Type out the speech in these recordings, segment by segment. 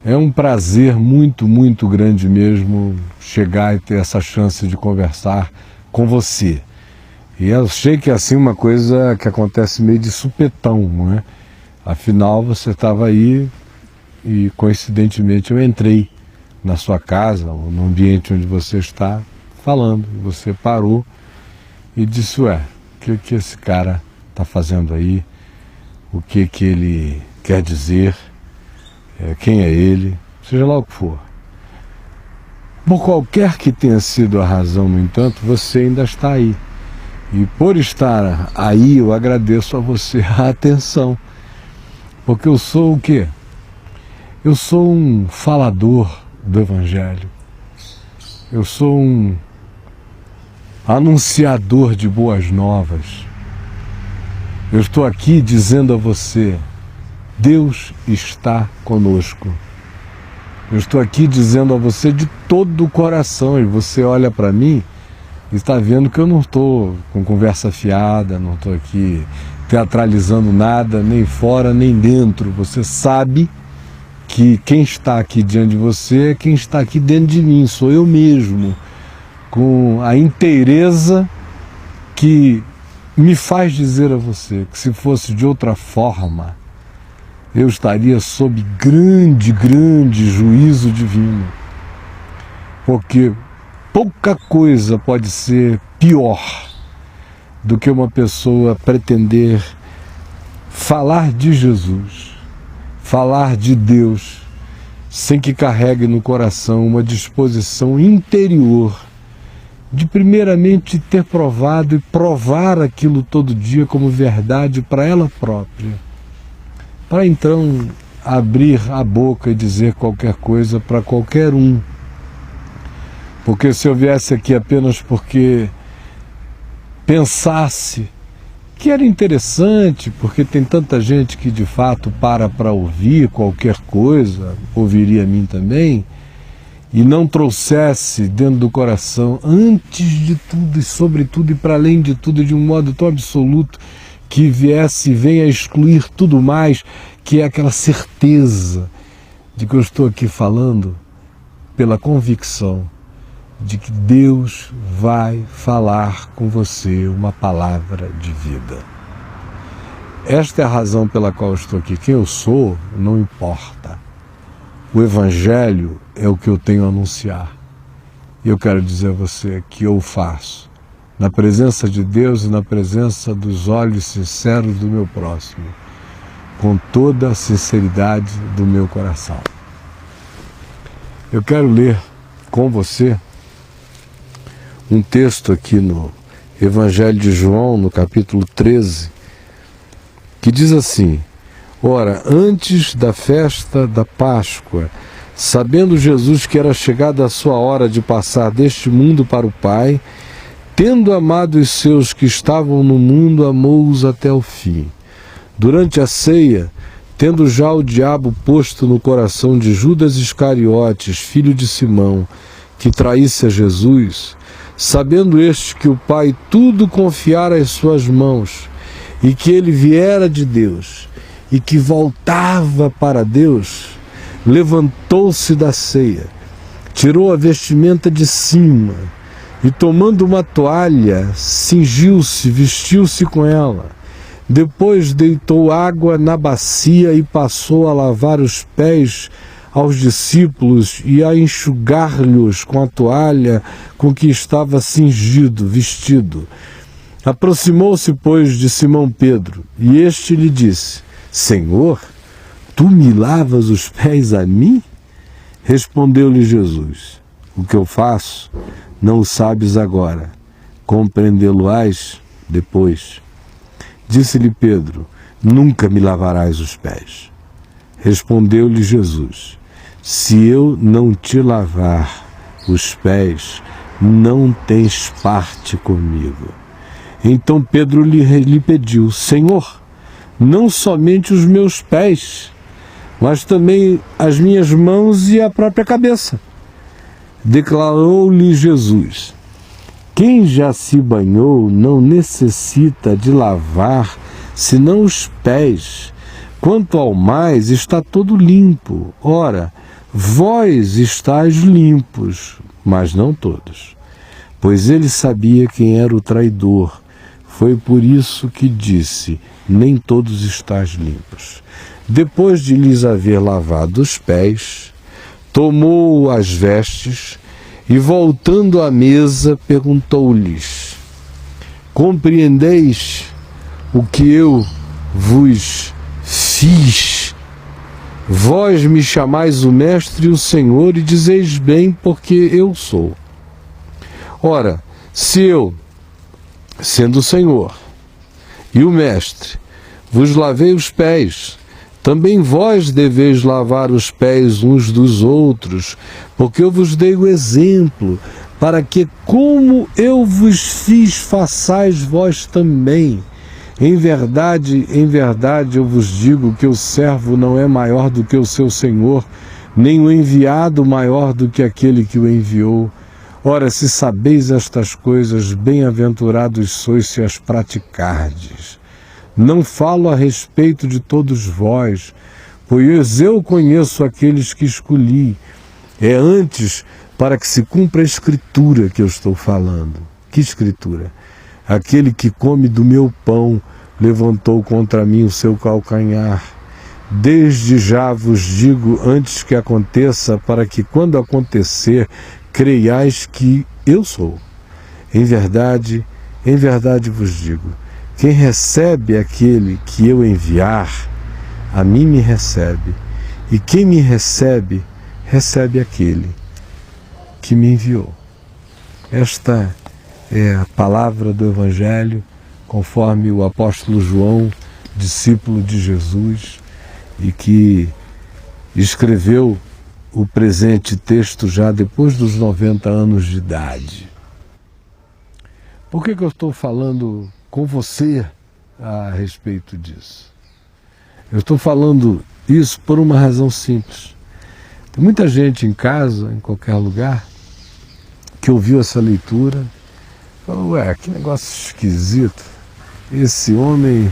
É um prazer muito, muito grande mesmo chegar e ter essa chance de conversar com você. E eu achei que é assim uma coisa que acontece meio de supetão, não é? Afinal, você estava aí e coincidentemente eu entrei na sua casa, ou no ambiente onde você está falando. Você parou e disse, ué, o que esse cara está fazendo aí? O que ele quer dizer? Quem é ele? Seja lá o que for. Por qualquer que tenha sido a razão, no entanto, você ainda está aí. E por estar aí, eu agradeço a você a atenção. Porque eu sou o quê? Eu sou um falador do Evangelho. Eu sou um anunciador de boas novas. Eu estou aqui dizendo a você, Deus está conosco. Eu estou aqui dizendo a você de todo o coração, e você olha para mim e está vendo que eu não estou com conversa fiada, não estou aqui teatralizando nada, nem fora nem dentro. Você sabe que quem está aqui diante de você é quem está aqui dentro de mim, sou eu mesmo, com a inteireza que me faz dizer a você que se fosse de outra forma, eu estaria sob grande, grande juízo divino. Porque pouca coisa pode ser pior do que uma pessoa pretender falar de Jesus, falar de Deus, sem que carregue no coração uma disposição interior de primeiramente ter provado e provar aquilo todo dia como verdade para ela própria, para então abrir a boca e dizer qualquer coisa para qualquer um. Porque se eu viesse aqui apenas porque pensasse que era interessante, porque tem tanta gente que de fato para ouvir qualquer coisa, ouviria a mim também, e não trouxesse dentro do coração, antes de tudo e sobretudo e para além de tudo, de um modo tão absoluto, que viesse e venha excluir tudo mais, que é aquela certeza de que eu estou aqui falando pela convicção de que Deus vai falar com você uma palavra de vida. Esta é a razão pela qual eu estou aqui. Quem eu sou não importa. O Evangelho é o que eu tenho a anunciar. E eu quero dizer a você que eu faço na presença de Deus e na presença dos olhos sinceros do meu próximo, com toda a sinceridade do meu coração. Eu quero ler com você um texto aqui no Evangelho de João, no capítulo 13, que diz assim: ora, antes da festa da Páscoa, sabendo Jesus que era chegada a sua hora de passar deste mundo para o Pai, tendo amado os seus que estavam no mundo, amou-os até o fim. Durante a ceia, tendo já o diabo posto no coração de Judas Iscariotes, filho de Simão, que traísse a Jesus, sabendo este que o Pai tudo confiara às suas mãos, e que ele viera de Deus, e que voltava para Deus, levantou-se da ceia, tirou a vestimenta de cima, e tomando uma toalha, cingiu-se, vestiu-se com ela. Depois deitou água na bacia e passou a lavar os pés aos discípulos e a enxugar-lhes com a toalha com que estava cingido, vestido. Aproximou-se, pois, de Simão Pedro, e este lhe disse: Senhor, tu me lavas os pés a mim? Respondeu-lhe Jesus: o que eu faço não o sabes agora, compreendê-lo-ás depois. Disse-lhe Pedro: nunca me lavarás os pés. Respondeu-lhe Jesus: se eu não te lavar os pés, não tens parte comigo. Então Pedro lhe pediu: Senhor, não somente os meus pés, mas também as minhas mãos e a própria cabeça. Declarou-lhe Jesus: quem já se banhou não necessita de lavar senão os pés. Quanto ao mais, está todo limpo. Ora, vós estáis limpos, mas não todos. Pois ele sabia quem era o traidor. Foi por isso que disse, nem todos estáis limpos. Depois de lhes haver lavado os pés, tomou as vestes e, voltando à mesa, perguntou-lhes, compreendeis o que eu vos fiz? Vós me chamais o Mestre e o Senhor e dizeis bem, porque eu sou. Ora, se eu, sendo o Senhor e o Mestre, vos lavei os pés, também vós deveis lavar os pés uns dos outros, porque eu vos dei o exemplo, para que, como eu vos fiz, façais vós também. Em verdade, eu vos digo que o servo não é maior do que o seu senhor, nem o enviado maior do que aquele que o enviou. Ora, se sabeis estas coisas, bem-aventurados sois se as praticardes. Não falo a respeito de todos vós, pois eu conheço aqueles que escolhi. É antes para que se cumpra a Escritura que eu estou falando. Que Escritura? Aquele que come do meu pão levantou contra mim o seu calcanhar. Desde já vos digo antes que aconteça, para que quando acontecer, creiais que eu sou. Em verdade vos digo, quem recebe aquele que eu enviar, a mim me recebe, e quem me recebe, recebe aquele que me enviou. Esta é a palavra do Evangelho, conforme o apóstolo João, discípulo de Jesus, e que escreveu o presente texto já depois dos 90 anos de idade. Por que eu estou falando com você a respeito disso? Eu estou falando isso por uma razão simples. Tem muita gente em casa, em qualquer lugar, que ouviu essa leitura e falou, ué, que negócio esquisito. Esse homem,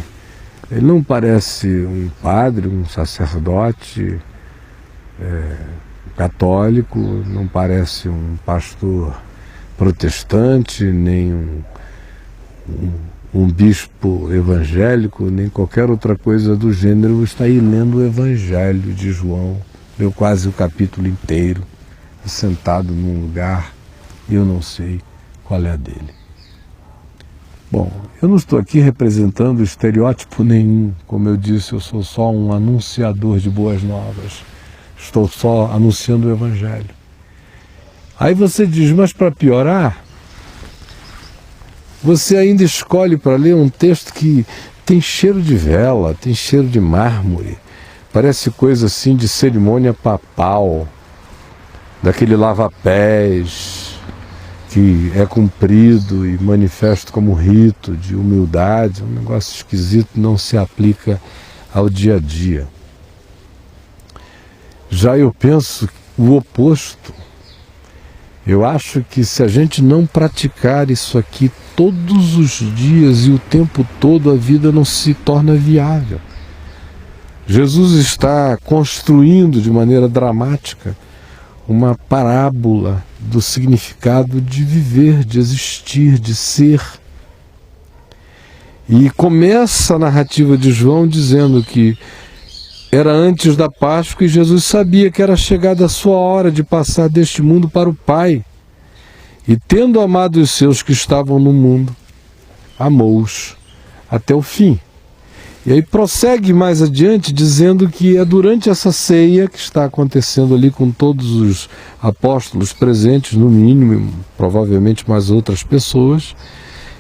ele não parece um padre, um sacerdote católico, não parece um pastor protestante, nem um bispo evangélico, nem qualquer outra coisa do gênero. Está aí lendo o Evangelho de João, leu quase o capítulo inteiro, sentado num lugar, e eu não sei qual é a dele. Bom, eu não estou aqui representando estereótipo nenhum, como eu disse, eu sou só um anunciador de boas novas, estou só anunciando o Evangelho. Aí você diz, mas para piorar, você ainda escolhe para ler um texto que tem cheiro de vela, tem cheiro de mármore, parece coisa assim de cerimônia papal, daquele lava-pés, que é cumprido e manifesto como rito de humildade, um negócio esquisito, não se aplica ao dia a dia. Já eu penso o oposto. Eu acho que se a gente não praticar isso aqui todos os dias e o tempo todo, a vida não se torna viável. Jesus está construindo de maneira dramática uma parábola do significado de viver, de existir, de ser. E começa a narrativa de João dizendo que era antes da Páscoa e Jesus sabia que era chegada a sua hora de passar deste mundo para o Pai. E tendo amado os seus que estavam no mundo, amou-os até o fim. E aí prossegue mais adiante dizendo que é durante essa ceia que está acontecendo ali com todos os apóstolos presentes, no mínimo, provavelmente mais outras pessoas,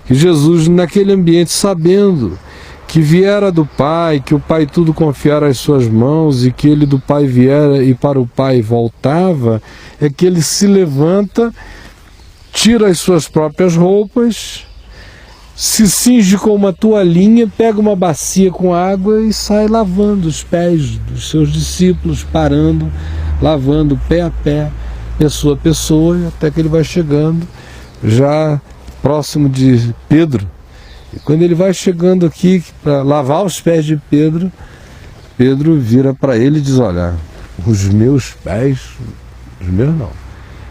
que Jesus, naquele ambiente, sabendo que viera do Pai, que o Pai tudo confiara às suas mãos e que ele do Pai viera e para o Pai voltava, é que ele se levanta, tira as suas próprias roupas, se cinge com uma toalhinha, pega uma bacia com água e sai lavando os pés dos seus discípulos, parando, lavando pé a pé, pessoa a pessoa, até que ele vai chegando já próximo de Pedro. E quando ele vai chegando aqui para lavar os pés de Pedro, Pedro vira para ele e diz, olha, os meus pés, os meus não.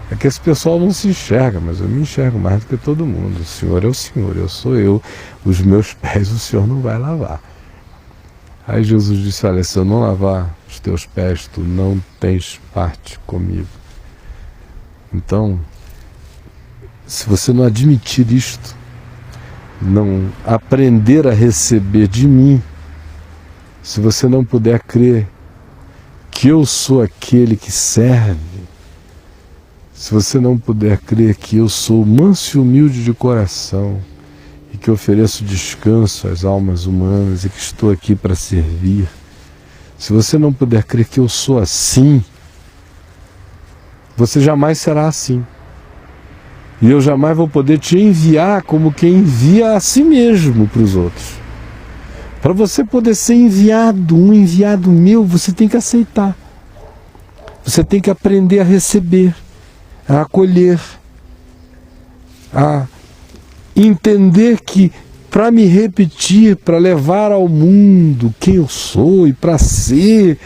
É que esse pessoal não se enxerga, mas eu me enxergo mais do que todo mundo. O Senhor é o Senhor, eu sou eu. Os meus pés o Senhor não vai lavar. Aí Jesus disse, olha, se eu não lavar os teus pés, tu não tens parte comigo. Então, se você não admitir isto, não aprender a receber de mim, se você não puder crer que eu sou aquele que serve, se você não puder crer que eu sou manso e humilde de coração e que ofereço descanso às almas humanas e que estou aqui para servir, se você não puder crer que eu sou assim, você jamais será assim. E eu jamais vou poder te enviar como quem envia a si mesmo para os outros. Para você poder ser enviado, um enviado meu, você tem que aceitar. Você tem que aprender a receber, a acolher, a entender que para me repetir, para levar ao mundo quem eu sou e para ser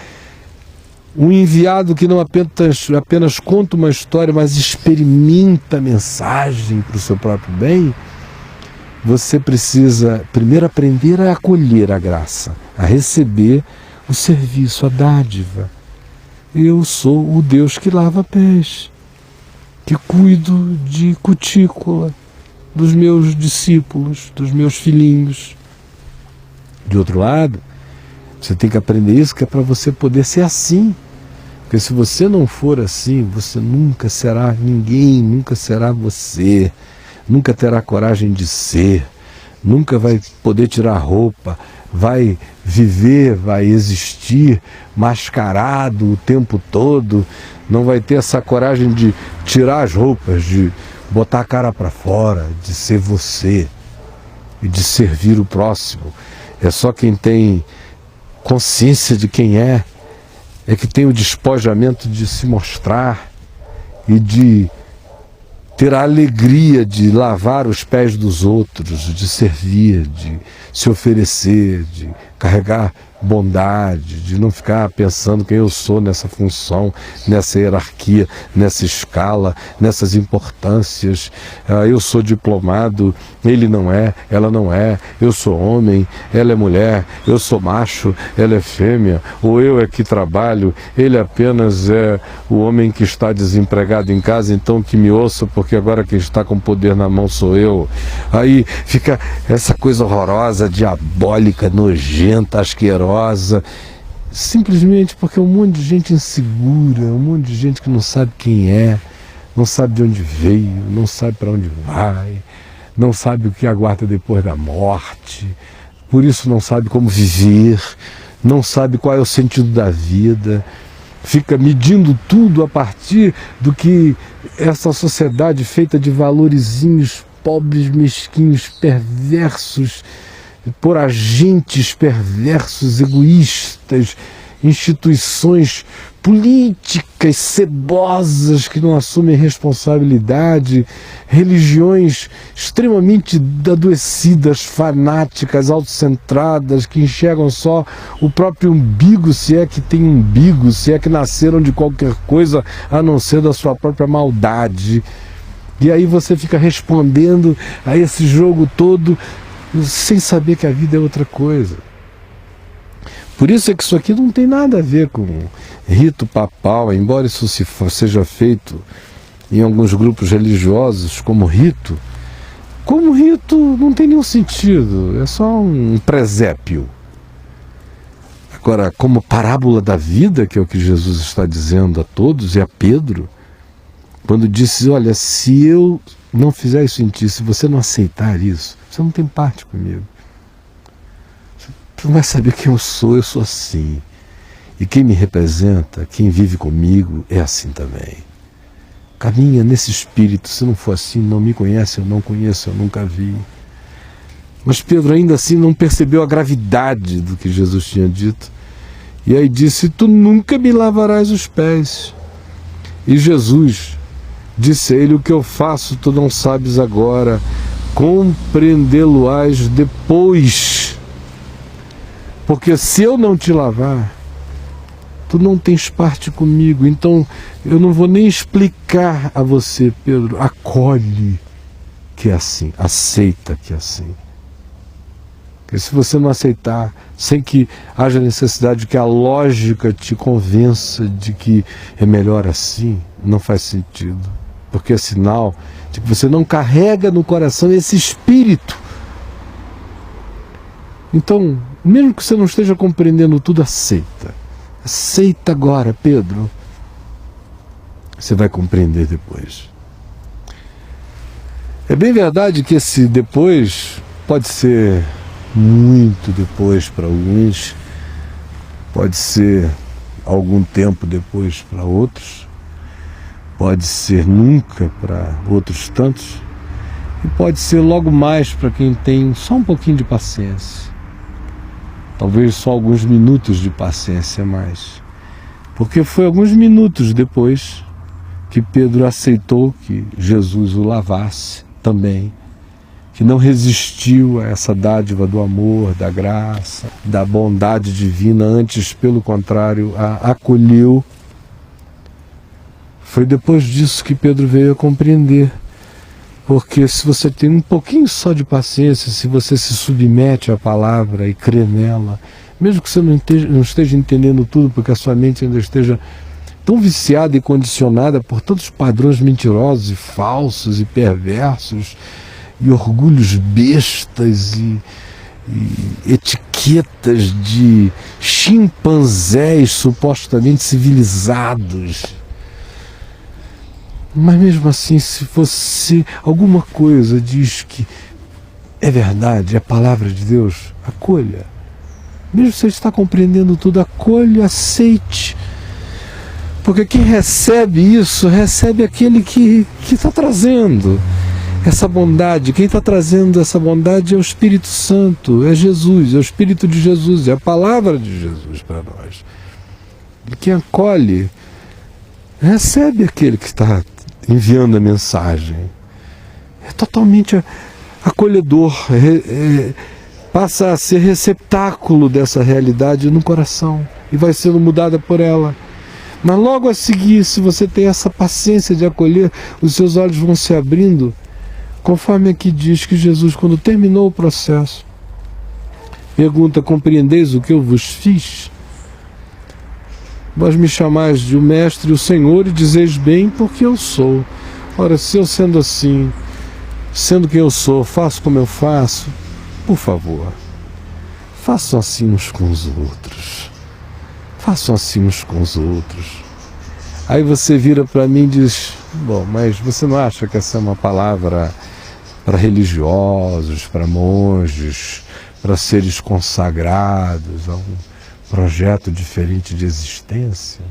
um enviado que não apenas conta uma história, mas experimenta a mensagem para o seu próprio bem, você precisa primeiro aprender a acolher a graça, a receber o serviço, a dádiva. Eu sou o Deus que lava pés, que cuido de cutícula dos meus discípulos, dos meus filhinhos. De outro lado, você tem que aprender isso, que é para você poder ser assim. Porque se você não for assim, você nunca será ninguém, nunca será você, nunca terá coragem de ser, nunca vai poder tirar roupa, vai viver, vai existir mascarado o tempo todo, não vai ter essa coragem de tirar as roupas, de botar a cara para fora, de ser você e de servir o próximo. É só quem tem consciência de quem é que tem o despojamento de se mostrar e de ter a alegria de lavar os pés dos outros, de servir, de se oferecer, de carregar bondade, de não ficar pensando quem eu sou nessa função, nessa hierarquia, nessa escala, nessas importâncias. Eu sou diplomado, ele não é, ela não é, eu sou homem, ela é mulher, eu sou macho, ela é fêmea, ou eu é que trabalho, ele apenas é o homem que está desempregado em casa, então que me ouça, porque agora quem está com poder na mão sou eu. Aí fica essa coisa horrorosa, diabólica, nojenta, asquerosa, simplesmente porque um monte de gente insegura, um monte de gente que não sabe quem é, não sabe de onde veio, não sabe para onde vai, não sabe o que aguarda depois da morte, por isso não sabe como viver, não sabe qual é o sentido da vida, fica medindo tudo a partir do que essa sociedade feita de valorizinhos pobres, mesquinhos, perversos, por agentes perversos, egoístas, instituições políticas cebosas que não assumem responsabilidade, religiões extremamente adoecidas, fanáticas, autocentradas, que enxergam só o próprio umbigo, se é que tem umbigo, se é que nasceram de qualquer coisa a não ser da sua própria maldade. E aí você fica respondendo a esse jogo todo sem saber que a vida é outra coisa. Por isso é que isso aqui não tem nada a ver com rito papal, embora isso seja feito em alguns grupos religiosos como rito não tem nenhum sentido, é só um presépio. Agora, como parábola da vida, que é o que Jesus está dizendo a todos e a Pedro, quando disse, olha, se eu não fizer isso em ti, se você não aceitar isso, você não tem parte comigo. Você não vai saber quem eu sou assim. E quem me representa, quem vive comigo, é assim também. Caminha nesse espírito, se não for assim, não me conhece, eu não conheço, eu nunca vi. Mas Pedro ainda assim não percebeu a gravidade do que Jesus tinha dito. E aí disse, tu nunca me lavarás os pés. E Jesus disse a ele, o que eu faço tu não sabes agora, compreendê-lo-ás depois. Porque se eu não te lavar, tu não tens parte comigo, então eu não vou nem explicar a você, Pedro, acolhe que é assim, aceita que é assim. Porque se você não aceitar, sem que haja necessidade de que a lógica te convença de que é melhor assim, não faz sentido. Porque é sinal de que você não carrega no coração esse espírito. Então, mesmo que você não esteja compreendendo tudo, aceita. Aceita agora, Pedro. Você vai compreender depois. É bem verdade que esse depois pode ser muito depois para alguns, pode ser algum tempo depois para outros, pode ser nunca para outros tantos, e pode ser logo mais para quem tem só um pouquinho de paciência. Talvez só alguns minutos de paciência a mais. Porque foi alguns minutos depois que Pedro aceitou que Jesus o lavasse também, que não resistiu a essa dádiva do amor, da graça, da bondade divina, antes, pelo contrário, a acolheu. Foi depois disso que Pedro veio a compreender. Porque se você tem um pouquinho só de paciência, se você se submete à palavra e crê nela, mesmo que você não esteja entendendo tudo, porque a sua mente ainda esteja tão viciada e condicionada por todos os padrões mentirosos e falsos e perversos, e orgulhos bestas e etiquetas de chimpanzés supostamente civilizados. Mas mesmo assim, se você, alguma coisa diz que é verdade, é a palavra de Deus, acolha. Mesmo se você está compreendendo tudo, acolha, aceite. Porque quem recebe isso, recebe aquele que está trazendo essa bondade. Quem está trazendo essa bondade é o Espírito Santo, é Jesus, é o Espírito de Jesus, é a palavra de Jesus para nós. E quem acolhe, recebe aquele que está enviando a mensagem. É totalmente acolhedor, passa a ser receptáculo dessa realidade no coração e vai sendo mudada por ela. Mas logo a seguir, se você tem essa paciência de acolher, os seus olhos vão se abrindo, conforme aqui diz que Jesus, quando terminou o processo, pergunta: compreendeis o que eu vos fiz? Vós me chamais de o Mestre e o Senhor, e dizeis bem, porque eu sou. Ora, se eu sendo assim, sendo quem eu sou, faço como eu faço, por favor, façam assim uns com os outros. Façam assim uns com os outros. Aí você vira para mim e diz: bom, mas você não acha que essa é uma palavra para religiosos, para monges, para seres consagrados a um projeto diferente de existência?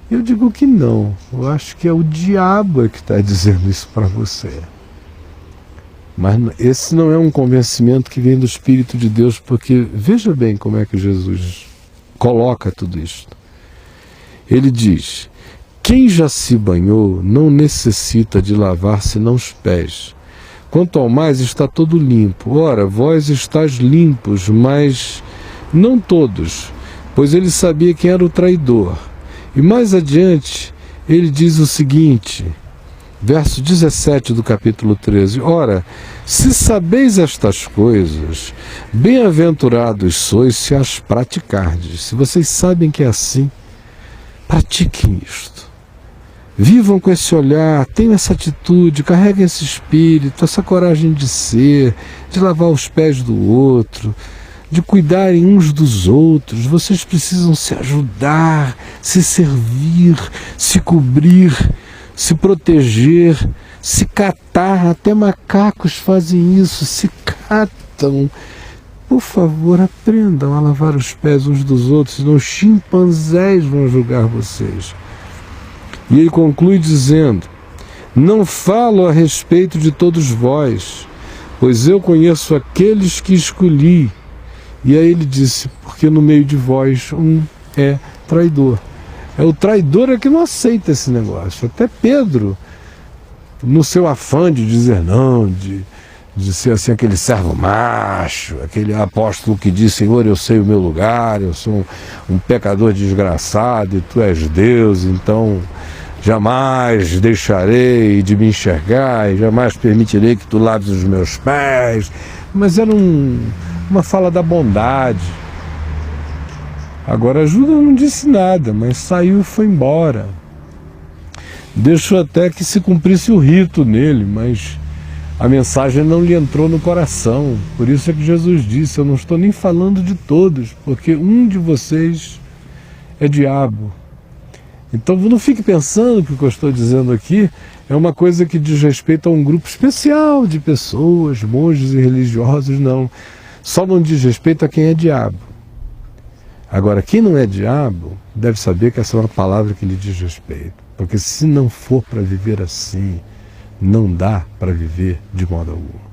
Eu digo que não. Eu acho que é o diabo que está dizendo isso para você. Mas esse não é um convencimento que vem do Espírito de Deus, porque veja bem como é que Jesus coloca tudo isso. Ele diz: quem já se banhou não necessita de lavar senão os pés. Quanto ao mais, está todo limpo. Ora, vós estáis limpos, mas não todos, pois ele sabia quem era o traidor. E mais adiante, ele diz o seguinte, verso 17 do capítulo 13. Ora, se sabeis estas coisas, bem-aventurados sois se as praticardes. Se vocês sabem que é assim, pratiquem isto. Vivam com esse olhar, tenham essa atitude, carreguem esse espírito, essa coragem de ser, de lavar os pés do outro, de cuidarem uns dos outros. Vocês precisam se ajudar, se servir, se cobrir, se proteger, se catar. Até macacos fazem isso, se catam. Por favor, aprendam a lavar os pés uns dos outros, senão os chimpanzés vão julgar vocês. E ele conclui dizendo: não falo a respeito de todos vós, pois eu conheço aqueles que escolhi. E aí ele disse: porque no meio de vós um é traidor. É o traidor que não aceita esse negócio. Até Pedro, no seu afã de dizer não, de de ser assim aquele servo macho, aquele apóstolo que diz: Senhor, eu sei o meu lugar, eu sou um pecador desgraçado e tu és Deus, então jamais deixarei de me enxergar e jamais permitirei que tu laves os meus pés. Mas era uma fala da bondade. Agora Judas não disse nada, mas saiu e foi embora. Deixou até que se cumprisse o rito nele, mas a mensagem não lhe entrou no coração. Por isso é que Jesus disse: eu não estou nem falando de todos, porque um de vocês é diabo. Então não fique pensando que o que eu estou dizendo aqui é uma coisa que diz respeito a um grupo especial de pessoas, monges e religiosos, não. Só não diz respeito a quem é diabo. Agora, quem não é diabo deve saber que essa é uma palavra que lhe diz respeito. Porque se não for para viver assim, não dá para viver de modo algum.